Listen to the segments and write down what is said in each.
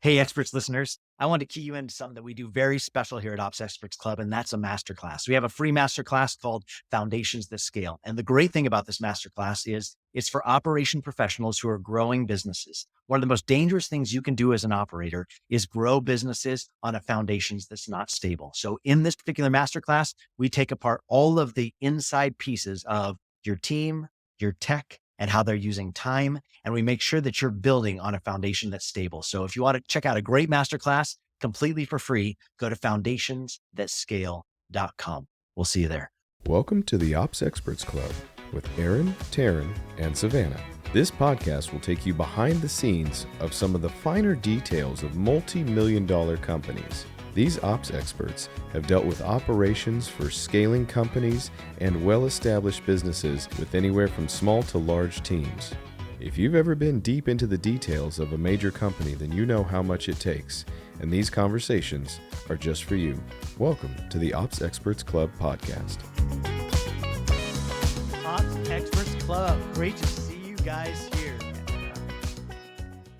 Hey, experts listeners, I want to key you into something that we do very special here at Ops Experts Club, and that's a masterclass. We have a free masterclass called Foundations That Scale. And the great thing about this masterclass is it's for operation professionals who are growing businesses. One of the most dangerous things you can do as an operator is grow businesses on a foundations that's not stable. So in this particular masterclass, we take apart all of the inside pieces of your team, your tech, and how they're using time. And we make sure that you're building on a foundation that's stable. So if you want to check out a great masterclass completely for free, go to foundationsthatscale.com. We'll see you there. Welcome to the Ops Experts Club with Aaron, Terryn, and Savannah. This podcast will take you behind the scenes of some of the finer details of multi-million-dollar companies. These ops experts have dealt with operations for scaling companies and well-established businesses with anywhere from small to large teams. If you've ever been deep into the details of a major company, then you know how much it takes, and these conversations are just for you. Welcome to the Ops Experts Club podcast. Ops Experts Club, great to see you guys here.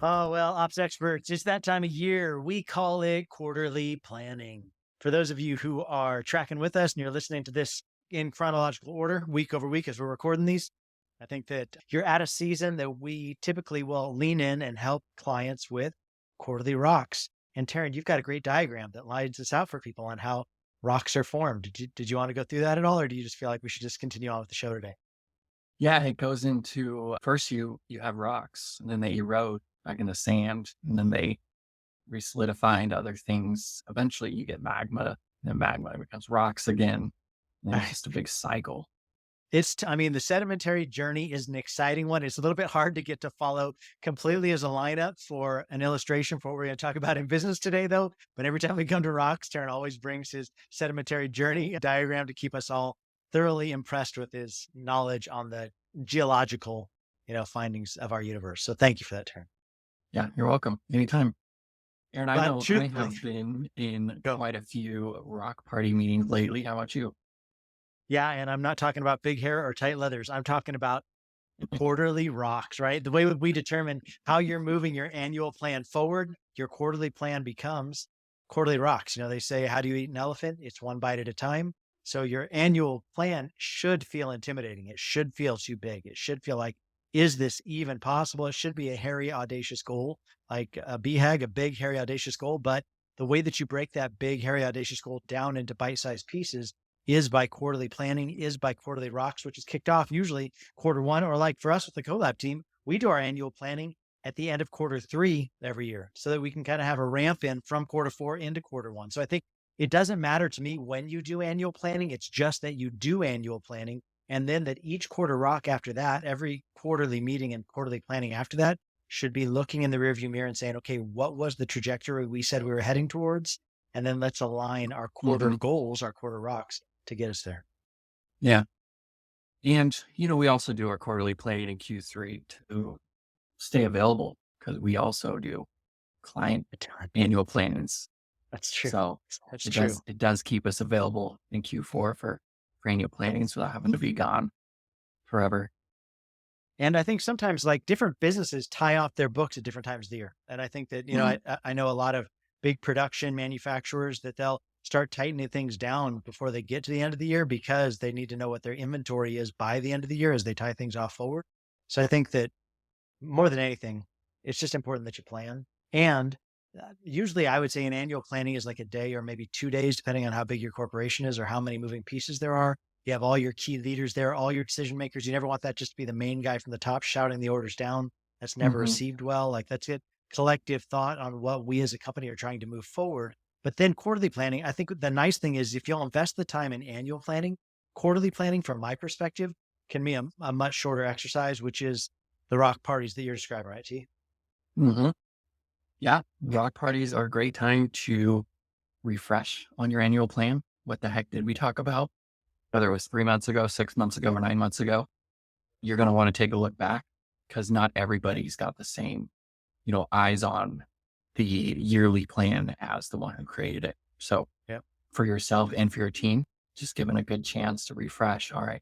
Oh, well, Ops Experts, it's that time of year. We call it quarterly planning. For those of you who are tracking with us and you're listening to this in chronological order, week over week as we're recording these, I think that you're at a season that we typically will lean in and help clients with quarterly rocks. And Terryn, you've got a great diagram that lines this out for people on how rocks are formed. Did you want to go through that at all, or do you just feel like we should just continue on with the show today? Yeah, it goes into first you have rocks, and then they erode back into sand, and then they re-solidify into other things. Eventually you get magma, and then magma becomes rocks again. And it's just a big cycle. The sedimentary journey is an exciting one. It's a little bit hard to get to follow completely as a lineup for an illustration for what we're going to talk about in business today, though. But every time we come to rocks, Terryn always brings his sedimentary journey diagram to keep us all thoroughly impressed with his knowledge on the geological, findings of our universe. So thank you for that, Terryn. Yeah, you're welcome. Anytime. Aaron, I know I have been in Go. quite a few rock party meetings lately. How about you? Yeah, and I'm not talking about big hair or tight leathers. I'm talking about quarterly rocks, right? The way we determine how you're moving your annual plan forward, your quarterly plan becomes quarterly rocks. They say, how do you eat an elephant? It's one bite at a time. So your annual plan should feel intimidating. It should feel too big. It should feel like, is this even possible? It should be a hairy, audacious goal, like a BHAG, a big, hairy, audacious goal. But the way that you break that big, hairy, audacious goal down into bite-sized pieces is by quarterly planning, is by quarterly rocks, which is kicked off usually quarter one, or like for us with the Collab team, we do our annual planning at the end of quarter three every year so that we can kind of have a ramp in from quarter four into quarter one. So I think it doesn't matter to me when you do annual planning. It's just that you do annual planning, and then that each quarter rock after that, every quarterly meeting and quarterly planning after that should be looking in the rearview mirror and saying, okay, what was the trajectory we said we were heading towards? And then let's align our quarter goals, our quarter rocks to get us there. Yeah. And, we also do our quarterly planning in Q3 to stay available because we also do client annual plans. That's true. So it does keep us available in Q4 for annual planning without having to be gone forever. And I think sometimes like different businesses tie off their books at different times of the year. And I think that, I know a lot of big production manufacturers that they'll start tightening things down before they get to the end of the year because they need to know what their inventory is by the end of the year as they tie things off forward. So I think that more than anything, it's just important that you plan. And usually I would say an annual planning is like a day or maybe 2 days, depending on how big your corporation is or how many moving pieces there are. You have all your key leaders there, all your decision makers. You never want that just to be the main guy from the top shouting the orders down. That's never received well. Like that's it. Collective thought on what we as a company are trying to move forward. But then quarterly planning, I think the nice thing is if you'll invest the time in annual planning, quarterly planning from my perspective can be a much shorter exercise, which is the rock parties that you're describing, right, T? Yeah. Rock parties are a great time to refresh on your annual plan. What the heck did we talk about? Whether it was 3 months ago, 6 months ago, or 9 months ago, you're going to want to take a look back because not everybody's got the same, eyes on the yearly plan as the one who created it. So for yourself and for your team, just given a good chance to refresh. All right,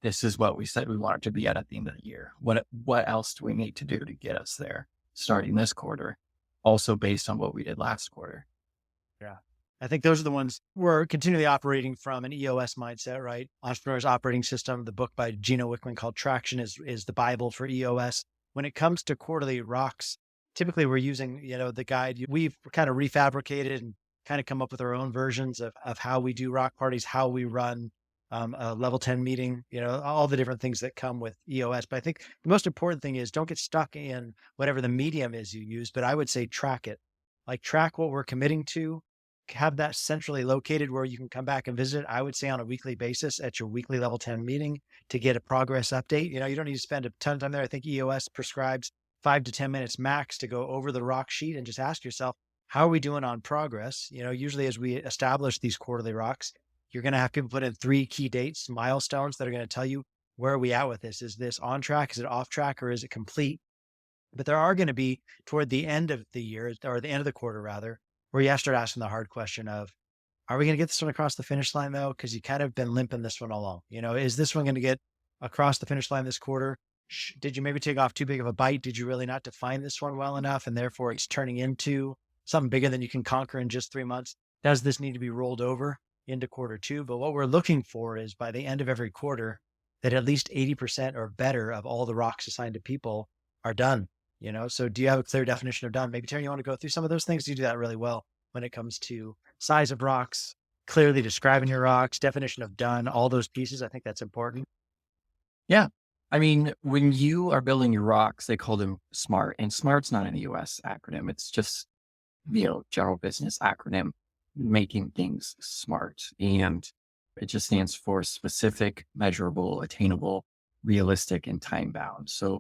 this is what we said we wanted to be at the end of the year. What else do we need to do to get us there starting this quarter? also based on what we did last quarter. Yeah. I think those are the ones we're continually operating from an EOS mindset, right? Entrepreneurial Operating System, the book by Gino Wickman called Traction is the Bible for EOS. When it comes to quarterly rocks, typically we're using, the guide. We've kind of refabricated and kind of come up with our own versions of how we do rock parties, how we run a level 10 meeting, all the different things that come with EOS. But I think the most important thing is don't get stuck in whatever the medium is you use, but I would say track it. Like track what we're committing to, have that centrally located where you can come back and visit, I would say on a weekly basis at your weekly level 10 meeting to get a progress update. You don't need to spend a ton of time there. I think EOS prescribes 5 to 10 minutes max to go over the rock sheet and just ask yourself, how are we doing on progress? Usually as we establish these quarterly rocks, you're going to have people put in 3 key dates, milestones that are going to tell you, where are we at with this? Is this on track? Is it off track? Or is it complete? But there are going to be toward the end of the year, or the end of the quarter rather, where you have to start asking the hard question of, are we going to get this one across the finish line though? Because you kind of been limping this one along. Is this one going to get across the finish line this quarter? Did you maybe take off too big of a bite? Did you really not define this one well enough? And therefore it's turning into something bigger than you can conquer in just 3 months. Does this need to be rolled over into quarter 2? But what we're looking for is by the end of every quarter, that at least 80% or better of all the rocks assigned to people are done. So do you have a clear definition of done? Maybe Terryn, you want to go through some of those things? You do that really well when it comes to size of rocks, clearly describing your rocks, definition of done, all those pieces. I think that's important. Yeah. I mean, when you are building your rocks, they call them S.M.A.R.T, and S.M.A.R.T's not an US acronym. It's just, general business acronym, making things smart. And it just stands for specific, measurable, attainable, realistic, and time bound. So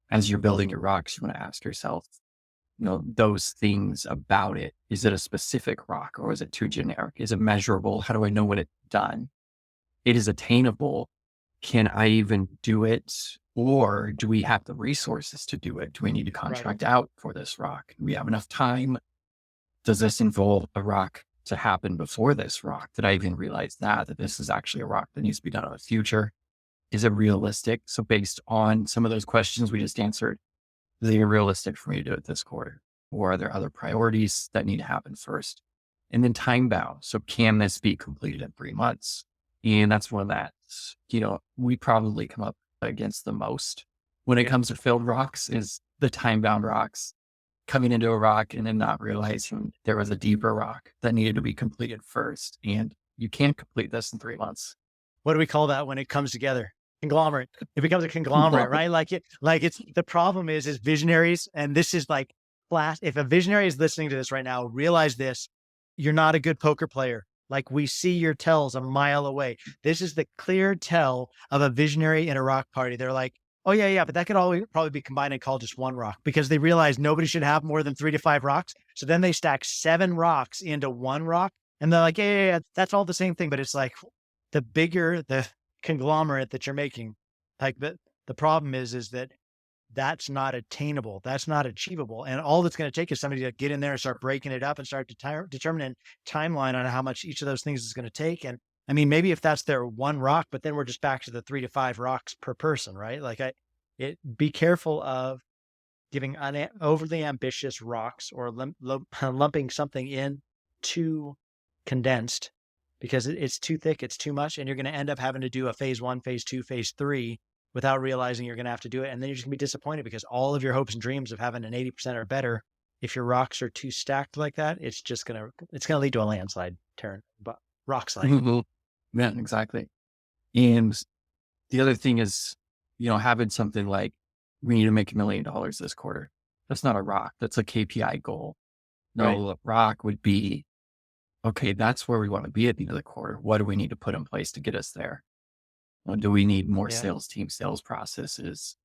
as you're building your rocks, you want to ask yourself, those things about it. Is it a specific rock or is it too generic? Is it measurable? How do I know when it's done? It is attainable. Can I even do it? Or do we have the resources to do it? Do we need to contract out for this rock? Do we have enough time? Does this involve a rock to happen before this rock? Did I even realize that this is actually a rock that needs to be done in the future? Is it realistic? So based on some of those questions we just answered, is it realistic for me to do it this quarter? Or are there other priorities that need to happen first? And then time bound. So can this be completed in 3 months? And that's one that, we probably come up against the most when it comes to filled rocks is the time bound rocks, coming into a rock and then not realizing there was a deeper rock that needed to be completed first. And you can't complete this in 3 months. What do we call that when it comes together? Conglomerate. It becomes a conglomerate, right? It's the problem is visionaries. And this is like class. If a visionary is listening to this right now, realize this, you're not a good poker player. Like we see your tells a mile away. This is the clear tell of a visionary in a rock party. They're like, oh yeah, but that could always probably be combined and called just one rock because they realize nobody should have more than 3 to 5 rocks. So then they stack 7 rocks into one rock and they're like, yeah, that's all the same thing. But it's like the bigger the conglomerate that you're making, like the problem is that that's not attainable. That's not achievable. And all that's going to take is somebody to get in there and start breaking it up and start determining timeline on how much each of those things is going to take. And I mean, maybe if that's their one rock, but then we're just back to the 3 to 5 rocks per person, right? Be careful of giving overly ambitious rocks or lumping something in too condensed because it's too thick, it's too much. And you're going to end up having to do a phase 1, phase 2, phase 3 without realizing you're going to have to do it. And then you're just gonna be disappointed because all of your hopes and dreams of having an 80% or better, if your rocks are too stacked like that, it's going to lead to a landslide, Terryn, but rock slide. Yeah, exactly. And the other thing is, having something like, we need to make $1 million this quarter. That's not a rock. That's a KPI goal. No, a rock would be, okay, that's where we want to be at the end of the quarter. What do we need to put in place to get us there? Do we need more sales team, sales processes?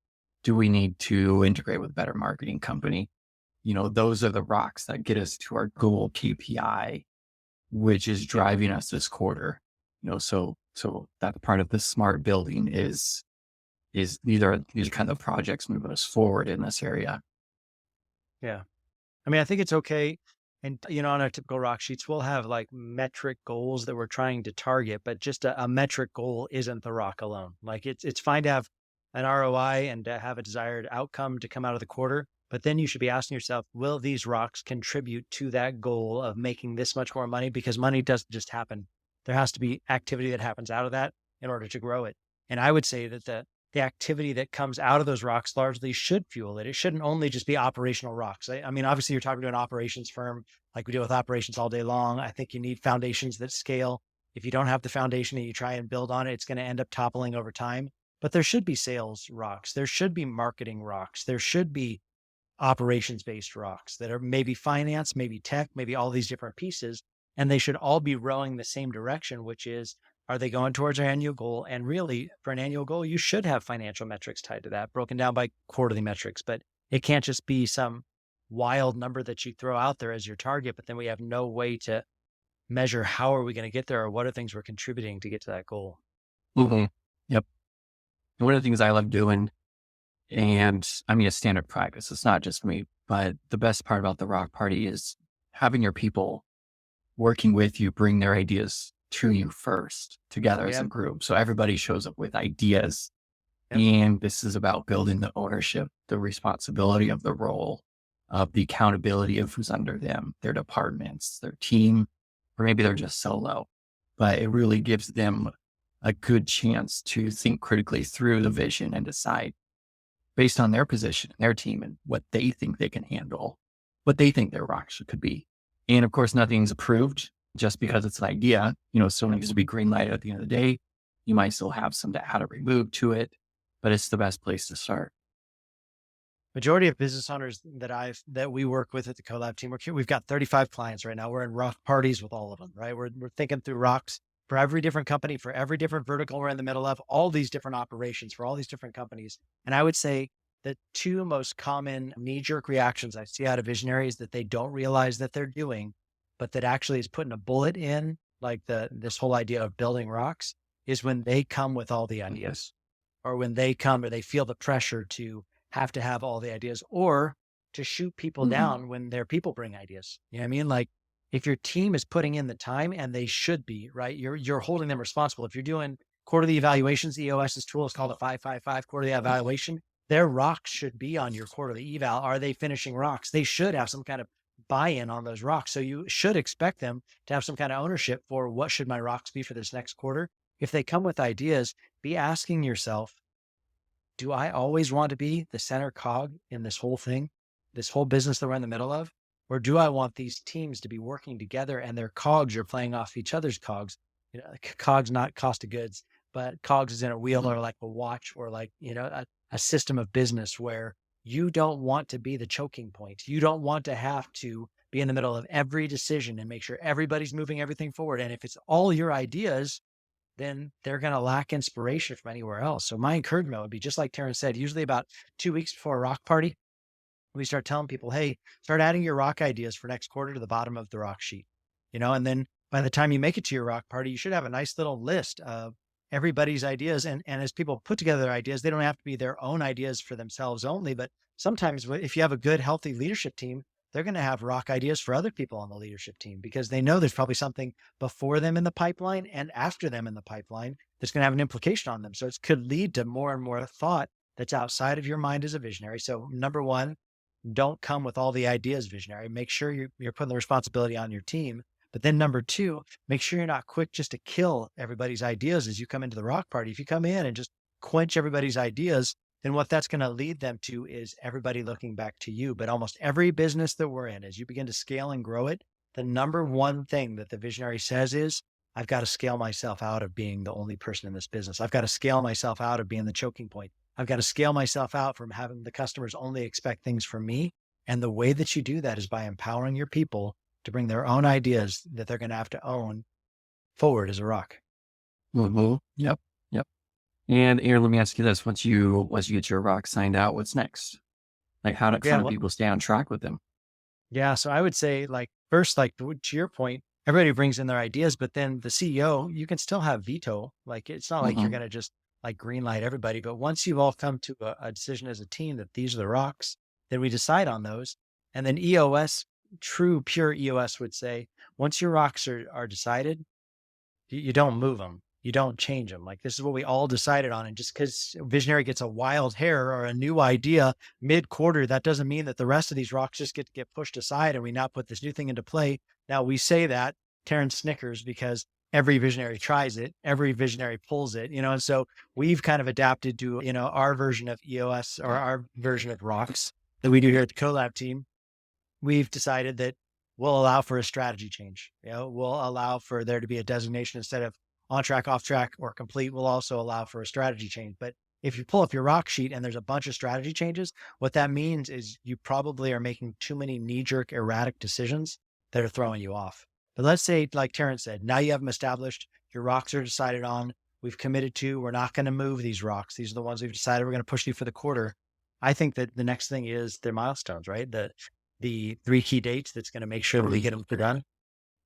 Do we need to integrate with a better marketing company? Those are the rocks that get us to our goal KPI, which is driving us this quarter. So that part of the smart building is these are kind of projects moving us forward in this area. Yeah. I mean, I think it's okay. And, on our typical rock sheets, we'll have like metric goals that we're trying to target, but just a metric goal isn't the rock alone. Like it's fine to have an ROI and to have a desired outcome to come out of the quarter, But then you should be asking yourself, will these rocks contribute to that goal of making this much more money? Because money doesn't just happen. There has to be activity that happens out of that in order to grow it. And I would say that the activity that comes out of those rocks largely should fuel it. It shouldn't only just be operational rocks. I mean, obviously you're talking to an operations firm, like we deal with operations all day long. I think you need foundations that scale. If you don't have the foundation and you try and build on it, it's going to end up toppling over time. But there should be sales rocks. There should be marketing rocks. There should be operations-based rocks that are maybe finance, maybe tech, maybe all these different pieces. And they should all be rowing the same direction, which is, are they going towards our annual goal? And really, for an annual goal, you should have financial metrics tied to that, broken down by quarterly metrics. But it can't just be some wild number that you throw out there as your target, but then we have no way to measure how are we going to get there, or what are things we're contributing to get to that goal. Mm-hmm. Yep. And one of the things I love doing, and I mean, a standard practice, it's not just me, but the best part about the rock party is having your people working with you bring their ideas to you first together as a group. So everybody shows up with ideas. Yep. And this is about building the ownership, the responsibility of the role, of the accountability of who's under them, their departments, their team, or maybe they're just solo. But it really gives them a good chance to think critically through the vision and decide based on their position, their team, and what they think they can handle, what they think their rocks could be. And of course, nothing's approved just because it's an idea, still needs to be green lighted at the end of the day. You might still have some to add or remove to it, but it's the best place to start. Majority of business owners that we work with at the Collab team, we've got 35 clients right now. We're in rock parties with all of them, right? We're thinking through rocks for every different company, for every different vertical we're in the middle of, all these different operations for all these different companies. And I would say the two most common knee-jerk reactions I see out of visionaries that they don't realize that they're doing, but that actually is putting a bullet in, like this whole idea of building rocks, is when they come with all the ideas, or when they come or they feel the pressure to have all the ideas, or to shoot people down when their people bring ideas. You know what I mean? Like, if your team is putting in the time, and they should be, right? You're holding them responsible. If you're doing quarterly evaluations, EOS's tool is called a 5-5-5 quarterly evaluation. Their rocks should be on your quarterly eval. Are they finishing rocks? They should have some kind of buy-in on those rocks. So you should expect them to have some kind of ownership for what should my rocks be for this next quarter. If they come with ideas, be asking yourself, do I always want to be the center cog in this whole thing, this whole business that we're in the middle of? Or do I want these teams to be working together and their cogs are playing off each other's cogs? Cogs, not cost of goods, but cogs is in a wheel, or like a watch, or like, a system of business where you don't want to be the choking point. You don't want to have to be in the middle of every decision and make sure everybody's moving everything forward. And if it's all your ideas, then they're going to lack inspiration from anywhere else. So my encouragement would be, just like Terryn said, usually about 2 weeks before a rock party, we start telling people, hey, start adding your rock ideas for next quarter to the bottom of the rock sheet, and then by the time you make it to your rock party, you should have a nice little list of everybody's ideas. And as people put together their ideas, they don't have to be their own ideas for themselves only, but sometimes if you have a good, healthy leadership team, they're going to have rock ideas for other people on the leadership team, because they know there's probably something before them in the pipeline and after them in the pipeline that's going to have an implication on them. So it could lead to more and more thought that's outside of your mind as a visionary. So number one, don't come with all the ideas, visionary. Make sure you're putting the responsibility on your team. But then number two, make sure you're not quick just to kill everybody's ideas as you come into the rock party. If you come in and just quench everybody's ideas, then what that's going to lead them to is everybody looking back to you. But almost every business that we're in, as you begin to scale and grow it, the number one thing that the visionary says is, I've got to scale myself out of being the only person in this business. I've got to scale myself out of being the choking point. I've got to scale myself out from having the customers only expect things from me. And the way that you do that is by empowering your people to bring their own ideas that they're going to have to own forward as a rock. Mm-hmm. Yep. And Aaron, let me ask you this: once you get your rock signed out, what's next? Like, how do people stay on track with them? Yeah. So I would say, like, first, like to your point, everybody brings in their ideas, but then the CEO, you can still have veto. Like, it's not like you're going to just like green light everybody, but once you've all come to a decision as a team that these are the rocks, then we decide on those. And then EOS, pure EOS would say, once your rocks are decided, you don't move them. you don't change them. Like, this is what we all decided on. And just because visionary gets a wild hair or a new idea mid-quarter, that doesn't mean that the rest of these rocks just get pushed aside and we now put this new thing into play. Now we say that, Terryn snickers because every visionary tries it, every visionary pulls it, and so we've kind of adapted to, our version of EOS or our version of rocks that we do here at the Collab team. We've decided that we'll allow for a strategy change. We'll allow for there to be a designation instead of on track, off track, or complete. We'll also allow for a strategy change. But if you pull up your rock sheet and there's a bunch of strategy changes, what that means is you probably are making too many knee-jerk, erratic decisions that are throwing you off. But let's say, like Terryn said, now you have them established, your rocks are decided on, we've committed to, we're not going to move these rocks. These are the ones we've decided we're going to push you for the quarter. I think that the next thing is their milestones, right? The 3 key dates that's going to make sure that we get them done.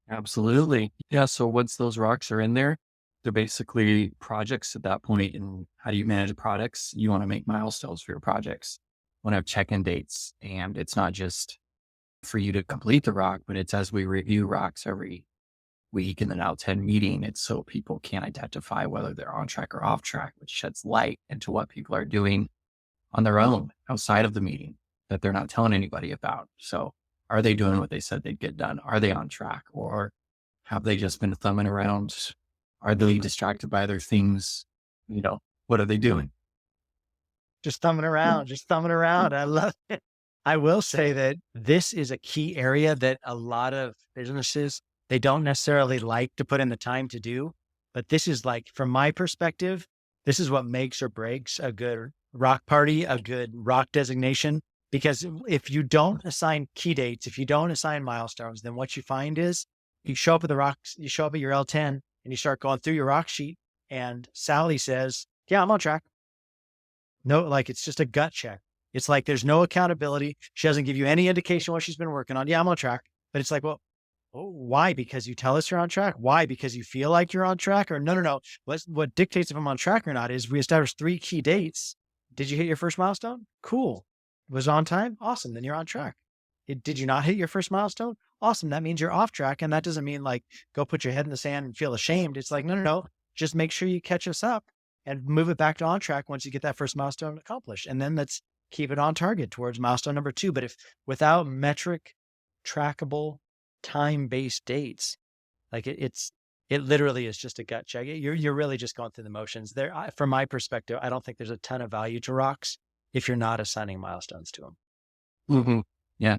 Absolutely. Yeah. So once those rocks are in there, they're basically projects at that point. And how do you manage products? You want to make milestones for your projects. You want to have check-in dates. And it's not just for you to complete the rock, but it's as we review rocks every week in the Now 10 meeting. It's so people can identify whether they're on track or off track, which sheds light into what people are doing on their own outside of the meeting that they're not telling anybody about. So are they doing what they said they'd get done? Are they on track? Or have they just been thumbing around? Are they distracted by other things? What are they doing? Just thumbing around. I love it. I will say that this is a key area that a lot of businesses, they don't necessarily like to put in the time to do, but this is like, from my perspective, this is what makes or breaks a good rock party, a good rock designation. Because if you don't assign key dates, if you don't assign milestones, then what you find is you show up at the rocks, you show up at your L10 and you start going through your rock sheet and Sally says, yeah, I'm on track. No, like, it's just a gut check. It's like, there's no accountability. She doesn't give you any indication what she's been working on. Yeah, I'm on track. But it's like, well, why? Because you tell us you're on track? Why? Because you feel like you're on track? Or no. What dictates if I'm on track or not is we established 3 key dates. Did you hit your first milestone? Cool. Was on time? Awesome. Then you're on track. Did you not hit your first milestone? Awesome. That means you're off track. And that doesn't mean like, go put your head in the sand and feel ashamed. It's like, no. Just make sure you catch us up and move it back to on track once you get that first milestone accomplished. And then let's keep it on target towards milestone number 2. But if without metric, trackable, time-based dates, like it literally is just a gut check. You're really just going through the motions there. From my perspective, I don't think there's a ton of value to rocks if you're not assigning milestones to them. Mm-hmm. Yeah.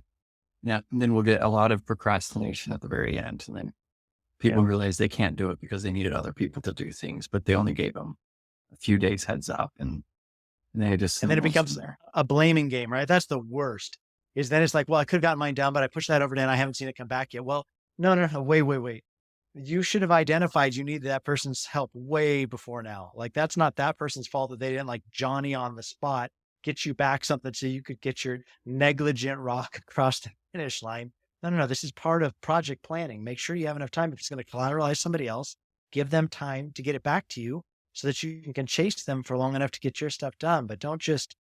And then we'll get a lot of procrastination at the very end. And then people realize they can't do it because they needed other people to do things, but they only gave them a few days heads up and then it becomes a blaming game, right? That's the worst. Is then it's like, well, I could have gotten mine down, but I pushed that over and I haven't seen it come back yet. Well, no, wait. You should have identified you needed that person's help way before now. Like, that's not that person's fault that they didn't, like, Johnny on the spot get you back something so you could get your negligent rock across the finish line. No. This is part of project planning. Make sure you have enough time. If it's going to collateralize somebody else, give them time to get it back to you so that you can chase them for long enough to get your stuff done. But don't just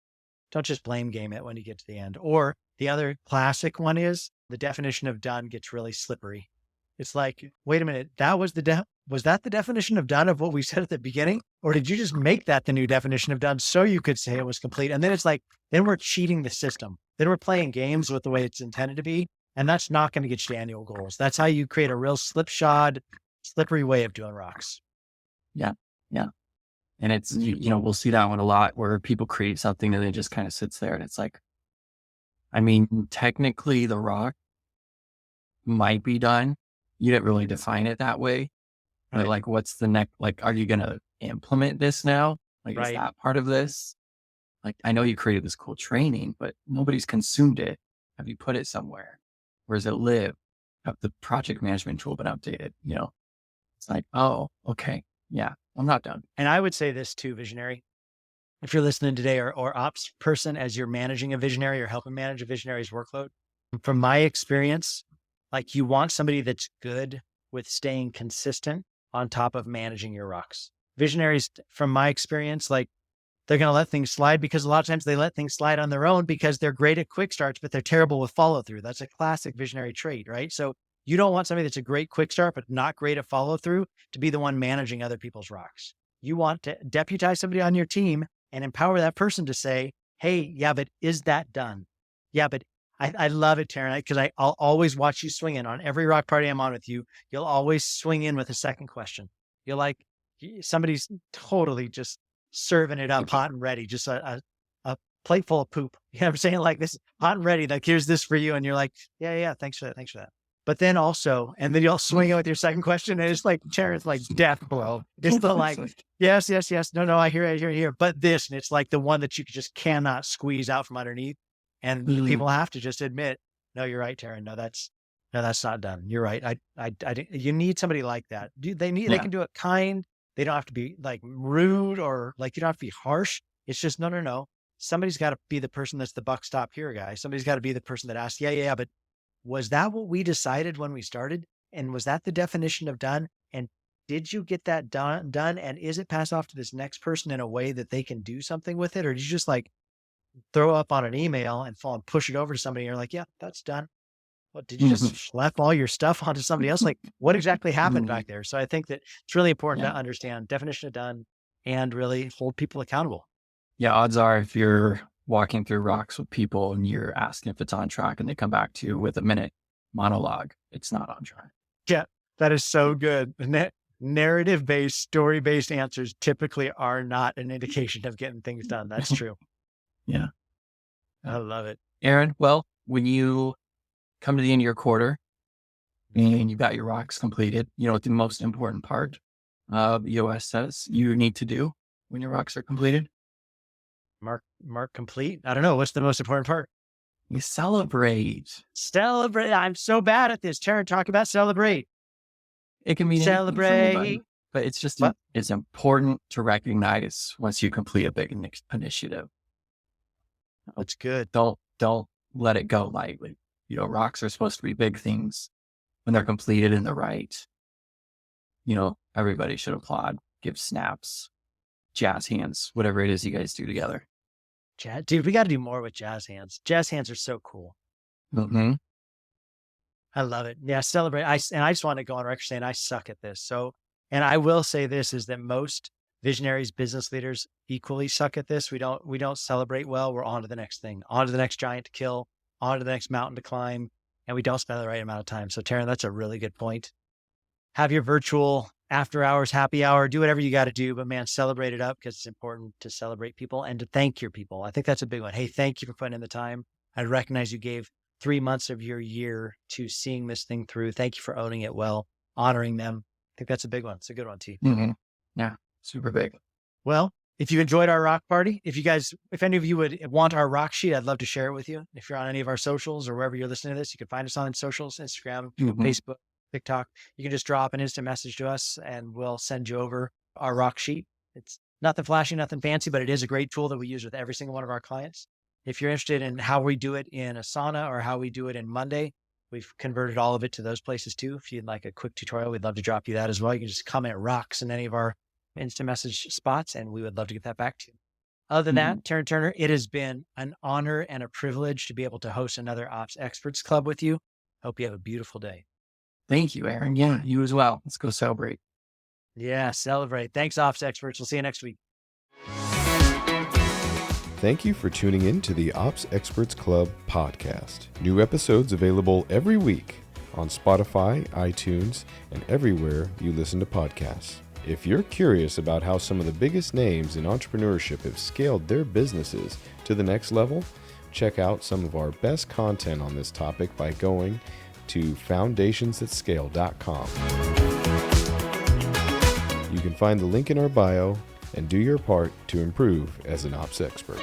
blame game it when you get to the end. Or the other classic one is the definition of done gets really slippery. It's like, wait a minute, that was was that the definition of done of what we said at the beginning? Or did you just make that the new definition of done so you could say it was complete? And then it's like, then we're cheating the system. Then we're playing games with the way it's intended to be. And that's not going to get you to annual goals. That's how you create a real slipshod, slippery way of doing rocks. Yeah. And it's, we'll see that one a lot where people create something and it just kind of sits there and it's like, I mean, technically the rock might be done. You didn't really define it that way. Right. But like, what's the next, like, are you going to implement this now? Like, is that part of this? Like, I know you created this cool training, but nobody's consumed it. Have you put it somewhere? Where does it live? Have the project management tool been updated? It's like, oh, okay. Yeah, I'm not done. And I would say this too, visionary. If you're listening today or ops person, as you're managing a visionary or helping manage a visionary's workload, from my experience, like, you want somebody that's good with staying consistent on top of managing your rocks. Visionaries, from my experience, like, they're going to let things slide because a lot of times they let things slide on their own because they're great at quick starts, but they're terrible with follow through. That's a classic visionary trait, right? So You don't want somebody that's a great quick start, but not great at follow through to be the one managing other people's rocks. You want to deputize somebody on your team and empower that person to say, hey, yeah, but is that done? Yeah, but I love it, Terryn, because I'll always watch you swing in on every rock party I'm on with you. You'll always swing in with a second question. You're like, somebody's totally just serving it up hot and ready, just a plate full of poop. You know what I'm saying? Like, this hot and ready, like, here's this for you. And you're like, yeah, thanks for that. Thanks for that. But then also, and then you'll swing in with your second question. And it's like, Terryn's like death blow. It's the like, yes. No, I hear. But this, and it's like the one that you just cannot squeeze out from underneath. And people have to just admit, no, you're right, Terryn. No, that's not done. You're right. You need somebody like that. They can do it kind. They don't have to be like rude or like, you don't have to be harsh. It's just, no. Somebody's got to be the person that's the buck stop here guy. Somebody's got to be the person that asks, yeah, but was that what we decided when we started? And was that the definition of done? And did you get that done? And is it passed off to this next person in a way that they can do something with it? Or did you just like throw up on an email and push it over to somebody? And you're like, yeah, that's done. What, did you just slap all your stuff onto somebody else? Like, what exactly happened back there? So I think that it's really important to understand definition of done and really hold people accountable. Yeah. Odds are if you're walking through rocks with people and you're asking if it's on track and they come back to you with a minute monologue, it's not on track. Yeah, that is so good. Narrative-based, story-based answers typically are not an indication of getting things done. That's true. Yeah. I love it. Aaron, well, when you come to the end of your quarter and you've got your rocks completed, you know what the most important part of EOS says you need to do when your rocks are completed? Mark complete. I don't know. What's the most important part? You celebrate. Celebrate. I'm so bad at this. Terryn, talk about celebrate. It can mean celebrate, but it's just, it's important to recognize once you complete a big initiative. That's good. Don't let it go lightly. You know, rocks are supposed to be big things. When they're completed in the right, you know, everybody should applaud, give snaps, jazz hands, whatever it is you guys do together. Dude, we got to do more with jazz hands. Jazz hands are so cool. Mm-hmm. I love it. Yeah, celebrate. I just want to go on record saying I suck at this. So, and I will say this is that most visionaries, business leaders equally suck at this. We don't celebrate well. We're on to the next thing, on to the next giant to kill, on to the next mountain to climb, and we don't spend the right amount of time. So, Terryn, that's a really good point. Have your virtual after hours, happy hour, do whatever you got to do, but man, celebrate it up because it's important to celebrate people and to thank your people. I think that's a big one. Hey, thank you for putting in the time. I recognize you gave 3 months of your year to seeing this thing through. Thank you for owning it well, honoring them. I think that's a big one. It's a good one, T. Mm-hmm. Yeah, super big. Well, if you enjoyed our rock party, if any of you would want our rock sheet, I'd love to share it with you. If you're on any of our socials or wherever you're listening to this, you can find us on socials, Instagram, Facebook, TikTok. You can just drop an instant message to us and we'll send you over our rock sheet. It's nothing flashy, nothing fancy, but it is a great tool that we use with every single one of our clients. If you're interested in how we do it in Asana or how we do it in Monday, we've converted all of it to those places too. If you'd like a quick tutorial, we'd love to drop you that as well. You can just comment rocks in any of our instant message spots and we would love to get that back to you. Other than that, Terryn Turner, it has been an honor and a privilege to be able to host another Ops Experts Club with you. Hope you have a beautiful day. Thank you, Aaron. Yeah, you as well. Let's go celebrate. Yeah, celebrate. Thanks, Ops Experts. We'll see you next week. Thank you for tuning in to the Ops Experts Club podcast. New episodes available every week on Spotify, iTunes, and everywhere you listen to podcasts. If you're curious about how some of the biggest names in entrepreneurship have scaled their businesses to the next level, check out some of our best content on this topic by going to foundationsthatscale.com. You can find the link in our bio and do your part to improve as an ops expert.